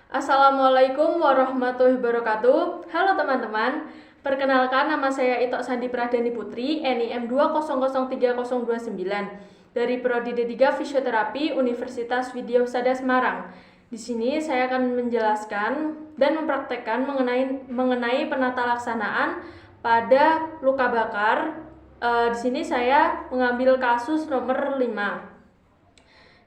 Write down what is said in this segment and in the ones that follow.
Assalamualaikum warahmatullahi wabarakatuh. Halo teman-teman, perkenalkan nama saya Itok Sandi Pradani Putri, NIM 2003029 dari Prodi D3 Fisioterapi Universitas Widya Husada Semarang. Di sini saya akan menjelaskan dan mempraktekkan mengenai penata laksanaan pada luka bakar. Di sini saya mengambil kasus nomor 5.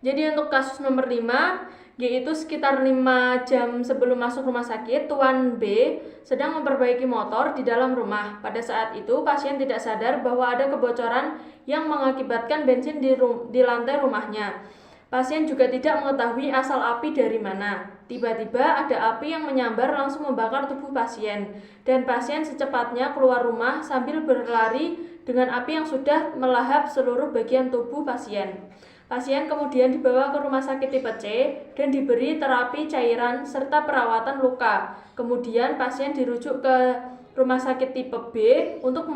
Jadi untuk kasus nomor 5, yaitu sekitar 5 jam sebelum masuk rumah sakit, Tuan B sedang memperbaiki motor di dalam rumah. Pada saat itu, pasien tidak sadar bahwa ada kebocoran yang mengakibatkan bensin di lantai rumahnya. Pasien juga tidak mengetahui asal api dari mana. Tiba-tiba ada api yang menyambar langsung membakar tubuh pasien, dan pasien secepatnya keluar rumah sambil berlari dengan api yang sudah melahap seluruh bagian tubuh pasien. Pasien kemudian dibawa ke rumah sakit tipe C dan diberi terapi cairan serta perawatan luka. Kemudian pasien dirujuk ke rumah sakit tipe B untuk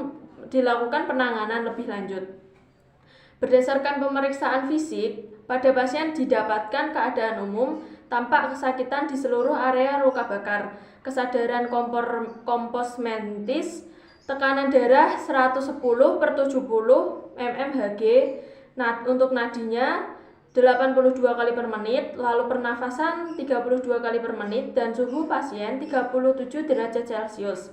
dilakukan penanganan lebih lanjut. Berdasarkan pemeriksaan fisik, pada pasien didapatkan keadaan umum, tampak kesakitan di seluruh area luka bakar, kesadaran kompos mentis, tekanan darah 110/70 mmHg. Nah, untuk nadinya 82 kali per menit, lalu pernafasan 32 kali per menit, dan suhu pasien 37 derajat Celcius.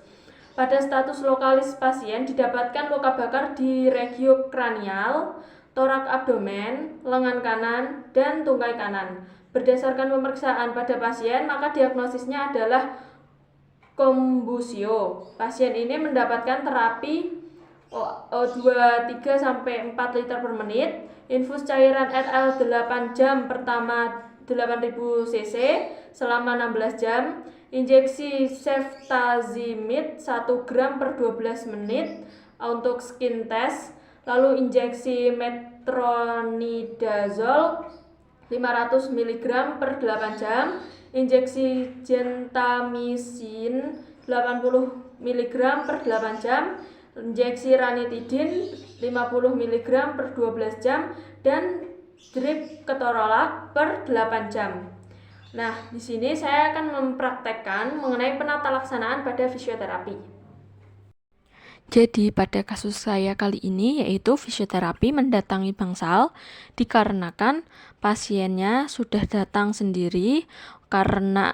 Pada status lokalis pasien didapatkan luka bakar di regio kranial, torak abdomen, lengan kanan, dan tungkai kanan. Berdasarkan pemeriksaan pada pasien, maka diagnosisnya adalah kombusio. Pasien ini mendapatkan terapi O2 3-4 liter per menit, infus cairan RL 8 jam pertama 8000 cc selama 16 jam, injeksi ceftazimid 1 gram per 12 menit untuk skin test, lalu injeksi metronidazole 500 mg per 8 jam, injeksi gentamicin 80 mg per 8 jam, injeksi ranitidin 50 mg per 12 jam, dan drip ketorolak per 8 jam. Nah, di sini saya akan mempraktekkan mengenai penata laksanaan pada fisioterapi. Jadi pada kasus saya kali ini yaitu fisioterapi mendatangi bangsal dikarenakan pasiennya sudah datang sendiri karena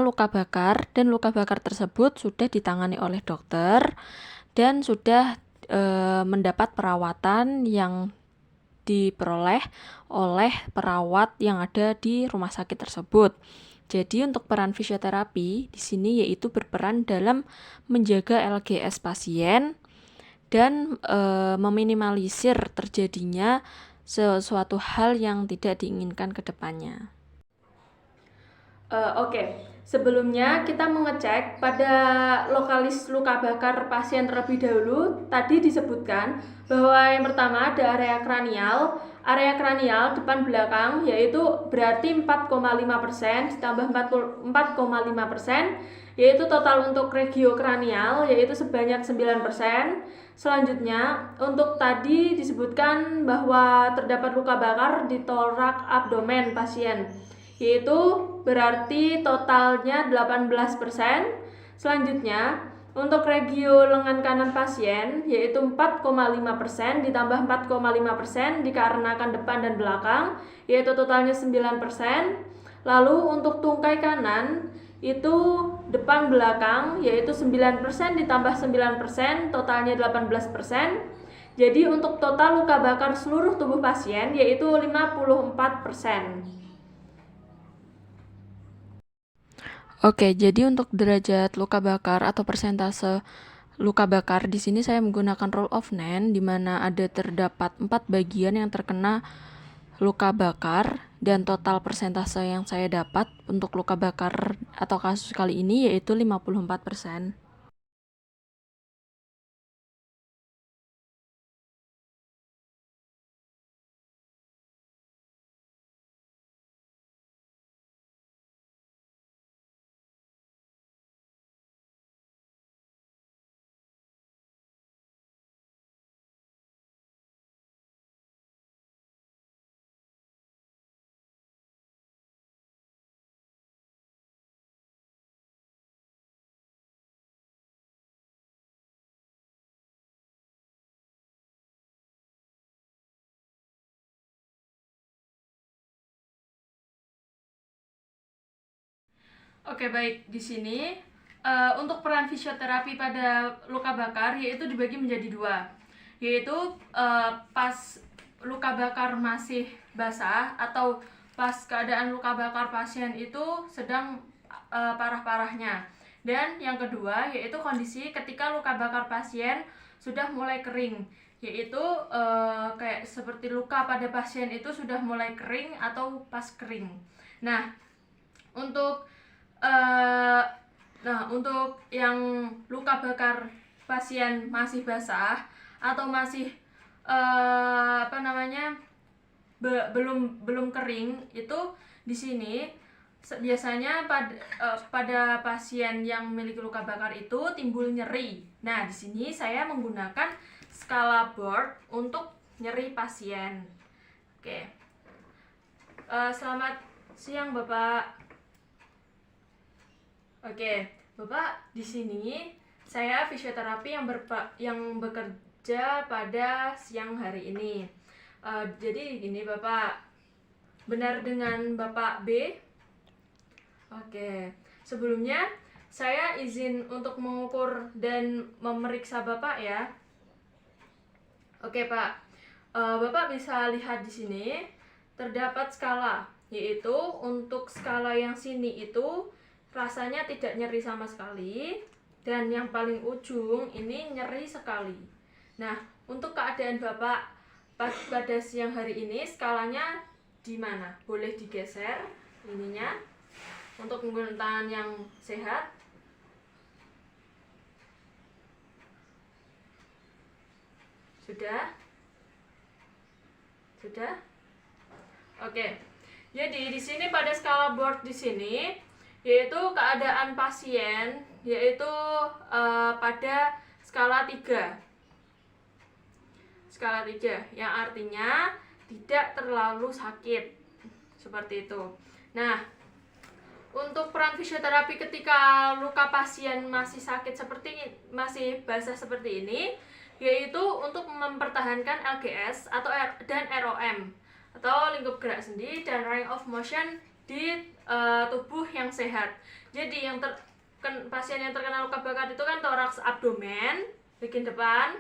luka bakar, dan luka bakar tersebut sudah ditangani oleh dokter dan sudah mendapat perawatan yang diperoleh oleh perawat yang ada di rumah sakit tersebut. Jadi untuk peran fisioterapi di sini yaitu berperan dalam menjaga LGS pasien dan meminimalisir terjadinya sesuatu hal yang tidak diinginkan ke depannya. Oke. Sebelumnya kita mengecek pada lokalis luka bakar pasien terlebih dahulu. Tadi disebutkan bahwa yang pertama ada area kranial depan belakang, yaitu berarti 4,5% ditambah 4,5%, yaitu total untuk regio kranial yaitu sebanyak 9%. Selanjutnya untuk tadi disebutkan bahwa terdapat luka bakar di torak abdomen pasien, yaitu berarti totalnya 18%. Selanjutnya untuk regio lengan kanan pasien yaitu 4,5% ditambah 4,5% dikarenakan depan dan belakang, yaitu totalnya 9%. Lalu untuk tungkai kanan itu depan belakang yaitu 9% ditambah 9%, totalnya 18%. Jadi untuk total luka bakar seluruh tubuh pasien yaitu 54%. Oke, jadi untuk derajat luka bakar atau persentase luka bakar di sini saya menggunakan rule of Nann, di mana ada terdapat 4 bagian yang terkena luka bakar, dan total persentase yang saya dapat untuk luka bakar atau kasus kali ini yaitu 54%. Oke, baik. Di sini untuk peran fisioterapi pada luka bakar yaitu dibagi menjadi dua, yaitu pas luka bakar masih basah atau pas keadaan luka bakar pasien itu sedang parah-parahnya. Dan yang kedua yaitu kondisi ketika luka bakar pasien sudah mulai kering, yaitu kayak seperti luka pada pasien itu sudah mulai kering atau pas kering. Nah, untuk uh, untuk yang luka bakar pasien masih basah atau masih belum kering, itu di sini biasanya pada pasien yang memiliki luka bakar itu timbul nyeri. Nah, di sini saya menggunakan skala Borg untuk nyeri pasien. Oke. Selamat siang, Bapak. Oke, Bapak, di sini saya fisioterapi yang bekerja pada siang hari ini. Jadi gini, Bapak, benar dengan Bapak B? Oke, sebelumnya saya izin untuk mengukur dan memeriksa Bapak ya. Oke, Pak. Bapak bisa lihat di sini terdapat skala, yaitu untuk skala yang sini itu rasanya tidak nyeri sama sekali, dan yang paling ujung ini nyeri sekali. Nah, untuk keadaan Bapak pada siang hari ini skalanya di mana? Boleh digeser ininya untuk menggunakan tangan yang sehat. Sudah? Sudah? Oke. Jadi di sini pada skala Borg di sini yaitu keadaan pasien yaitu pada skala 3. Skala 3 yang artinya tidak terlalu sakit. Seperti itu. Nah, untuk peran fisioterapi ketika luka pasien masih sakit masih basah seperti ini, yaitu untuk mempertahankan LGS dan ROM atau lingkup gerak sendi dan range of motion di tubuh yang sehat. Jadi pasien yang terkena luka bakar itu kan toraks abdomen, bagian depan,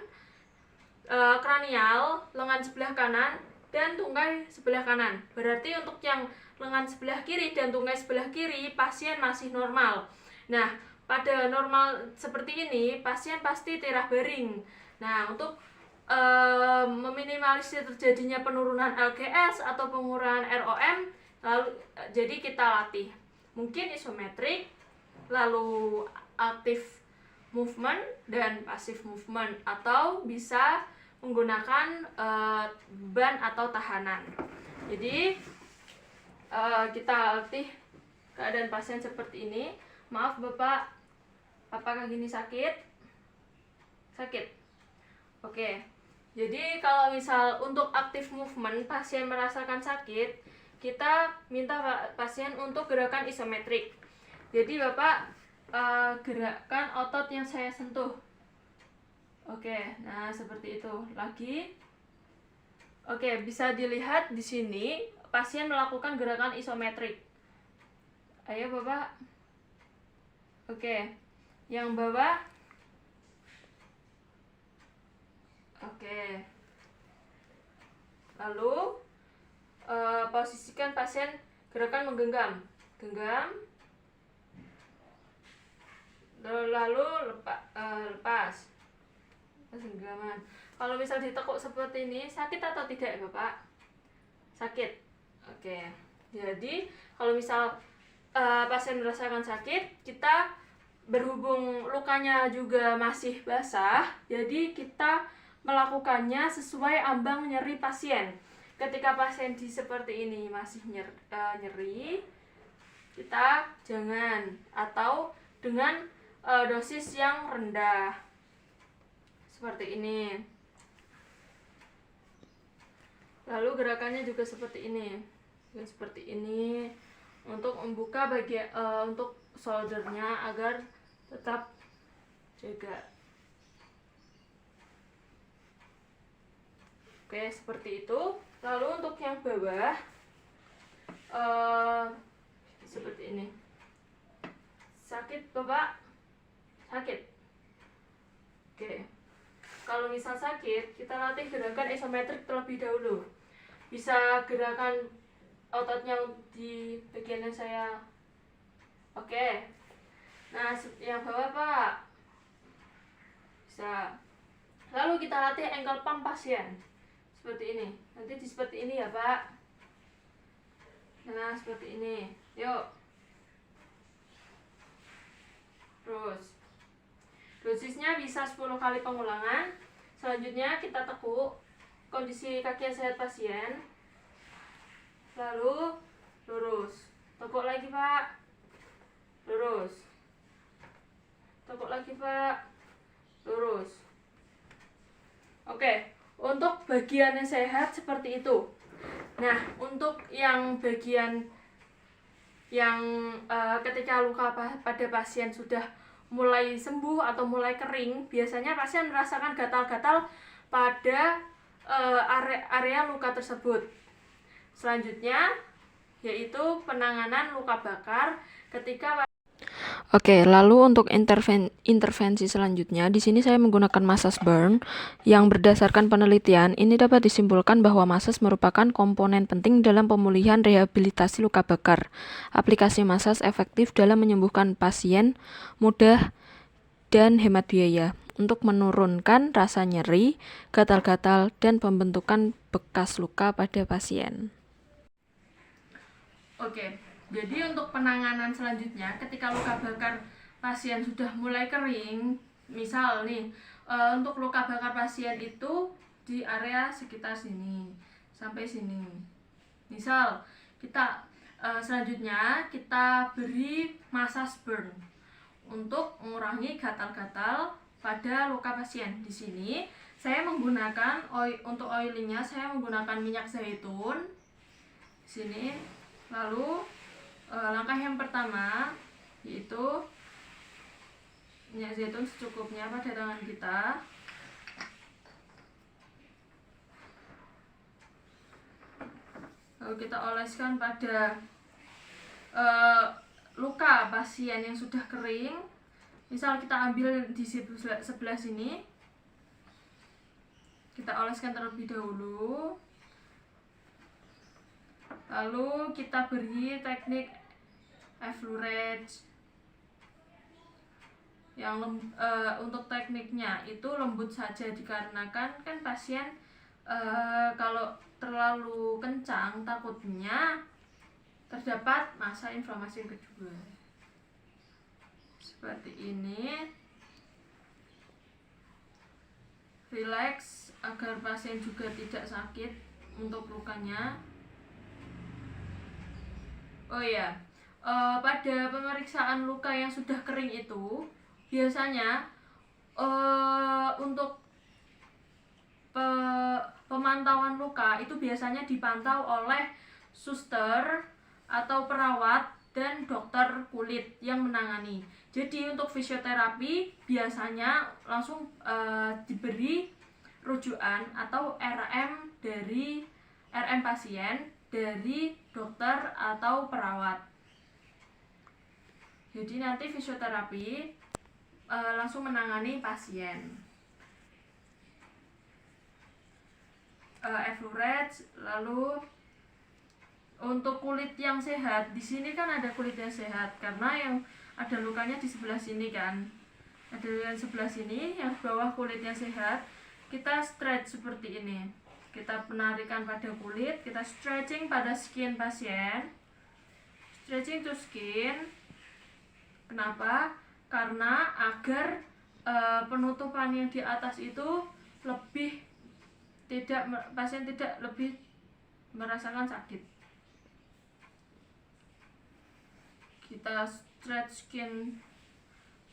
kranial, lengan sebelah kanan, dan tungkai sebelah kanan. Berarti untuk yang lengan sebelah kiri dan tungkai sebelah kiri pasien masih normal. Nah, pada normal seperti ini pasien pasti tirah baring. Nah, untuk meminimalisir terjadinya penurunan LGS atau pengurangan ROM, jadi kita latih mungkin isometrik, lalu aktif movement dan pasif movement, atau bisa menggunakan ban atau tahanan. Jadi kita latih keadaan pasien seperti ini. Maaf Bapak, apakah gini sakit? Sakit? Oke. Jadi kalau misal untuk aktif movement pasien merasakan sakit, kita minta pasien untuk gerakan isometrik. Jadi Bapak gerakkan otot yang saya sentuh. Oke, nah seperti itu. Lagi. Oke, bisa dilihat di sini pasien melakukan gerakan isometrik. Ayo Bapak. Oke. Yang bawah. Oke. Lalu posisikan pasien gerakan menggenggam. Genggam. Lalu lepas. Genggaman. Kalau misal ditekuk seperti ini, sakit atau tidak Bapak? Sakit. Oke. Jadi kalau misal pasien merasakan sakit, kita berhubung lukanya juga masih basah, jadi kita melakukannya sesuai ambang nyeri pasien. Ketika pasien seperti ini masih nyeri, kita jangan, atau dengan dosis yang rendah seperti ini. Lalu gerakannya juga seperti ini, untuk membuka untuk shouldernya agar tetap jaga. Oke, seperti itu. Lalu untuk yang bawah seperti ini. Bapak sakit? Oke. Kalau misal sakit, kita latih gerakan isometrik terlebih dahulu. Bisa gerakan ototnya di bagian yang saya. Oke. Nah, yang bawah Pak. Bisa. Lalu kita latih ankle pump pasien. Seperti ini. Nanti seperti ini ya Pak. Nah, seperti ini. Yuk. Terus. Dosisnya bisa 10 kali pengulangan. Selanjutnya kita tekuk kondisi kaki yang sehat pasien. Lalu lurus. Tekuk lagi Pak. Lurus. Tekuk lagi Pak. Lurus. Oke, untuk bagian yang sehat seperti itu. Nah, untuk yang bagian yang ketika luka pada pasien sudah mulai sembuh atau mulai kering, biasanya pasien merasakan gatal-gatal pada area luka tersebut. Selanjutnya yaitu penanganan luka bakar ketika. Oke, lalu untuk intervensi selanjutnya, di sini saya menggunakan massage burn yang berdasarkan penelitian ini dapat disimpulkan bahwa massage merupakan komponen penting dalam pemulihan rehabilitasi luka bakar. Aplikasi massage efektif dalam menyembuhkan pasien mudah dan hemat biaya untuk menurunkan rasa nyeri, gatal-gatal, dan pembentukan bekas luka pada pasien. Oke. Jadi untuk penanganan selanjutnya ketika luka bakar pasien sudah mulai kering, misal nih untuk luka bakar pasien itu di area sekitar sini sampai sini. Misal kita selanjutnya kita beri massage burn untuk mengurangi gatal-gatal pada luka pasien. Di sini saya menggunakan untuk oilingnya saya menggunakan minyak zaitun. Di sini lalu langkah yang pertama yaitu minyak zaitun secukupnya pada tangan kita. Lalu kita oleskan pada luka pasien yang sudah kering. Misal kita ambil di sebelah sini, kita oleskan terlebih dahulu. Lalu kita beri teknik effleurage. Yang untuk tekniknya itu lembut saja dikarenakan kan pasien kalau terlalu kencang takutnya terdapat masa inflamasi yang kedua. Seperti ini. Relax agar pasien juga tidak sakit untuk lukanya. Oh ya, pada pemeriksaan luka yang sudah kering itu biasanya untuk pemantauan luka itu biasanya dipantau oleh suster atau perawat dan dokter kulit yang menangani. Jadi untuk fisioterapi biasanya langsung diberi rujukan atau RM pasien dari dokter atau perawat. Jadi nanti fisioterapi langsung menangani pasien. Effleurage. Lalu untuk kulit yang sehat, di sini kan ada kulit yang sehat karena yang ada lukanya di sebelah sini kan. Ada yang sebelah sini, yang bawah kulit yang sehat, kita stretch seperti ini. Kita penarikan pada kulit, kita stretching pada skin pasien. Stretching to skin. Kenapa? Karena agar penutupan yang di atas itu pasien tidak lebih merasakan sakit. Kita stretch skin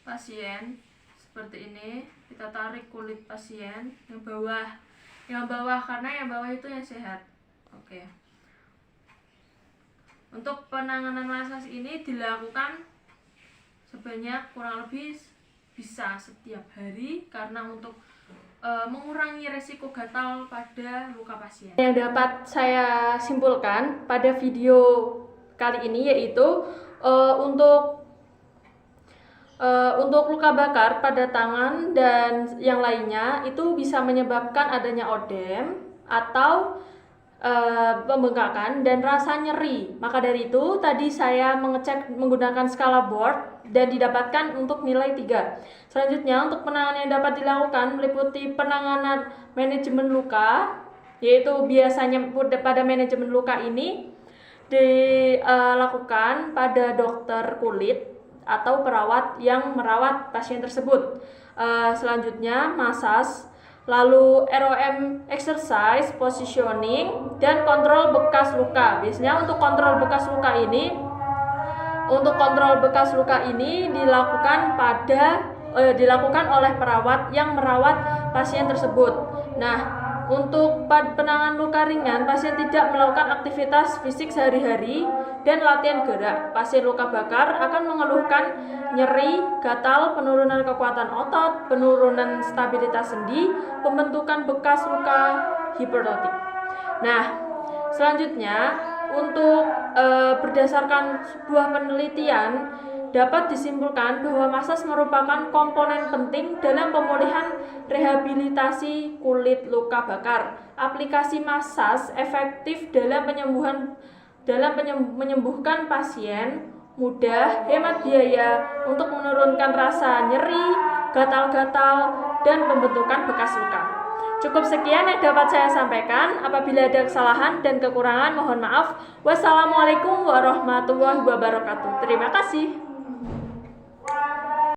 pasien seperti ini. Kita tarik kulit pasien yang bawah karena yang bawah itu yang sehat. Oke. Untuk penanganan massage ini dilakukan sebanyak kurang lebih bisa setiap hari karena untuk mengurangi resiko gatal pada luka pasien. Yang dapat saya simpulkan pada video kali ini yaitu untuk Untuk luka bakar pada tangan dan yang lainnya itu bisa menyebabkan adanya odem atau pembengkakan dan rasa nyeri. Maka dari itu tadi saya mengecek menggunakan skala Borg dan didapatkan untuk nilai 3. Selanjutnya untuk penanganan yang dapat dilakukan meliputi penanganan manajemen luka, yaitu biasanya pada manajemen luka ini dilakukan pada dokter kulit atau perawat yang merawat pasien tersebut. Selanjutnya massage, lalu ROM exercise, positioning, dan kontrol bekas luka. Biasanya untuk kontrol bekas luka ini dilakukan oleh perawat yang merawat pasien tersebut. Nah, untuk penanganan luka ringan, pasien tidak melakukan aktivitas fisik sehari-hari dan latihan gerak. Pasien luka bakar akan mengeluhkan nyeri, gatal, penurunan kekuatan otot, penurunan stabilitas sendi, pembentukan bekas luka hipertrofi. Nah, selanjutnya untuk berdasarkan sebuah penelitian dapat disimpulkan bahwa massage merupakan komponen penting dalam pemulihan rehabilitasi kulit luka bakar. Aplikasi massage efektif dalam menyembuhkan pasien, mudah, hemat biaya untuk menurunkan rasa nyeri, gatal-gatal, dan pembentukan bekas luka. Cukup sekian yang dapat saya sampaikan. Apabila ada kesalahan dan kekurangan, mohon maaf. Wassalamualaikum warahmatullahi wabarakatuh. Terima kasih.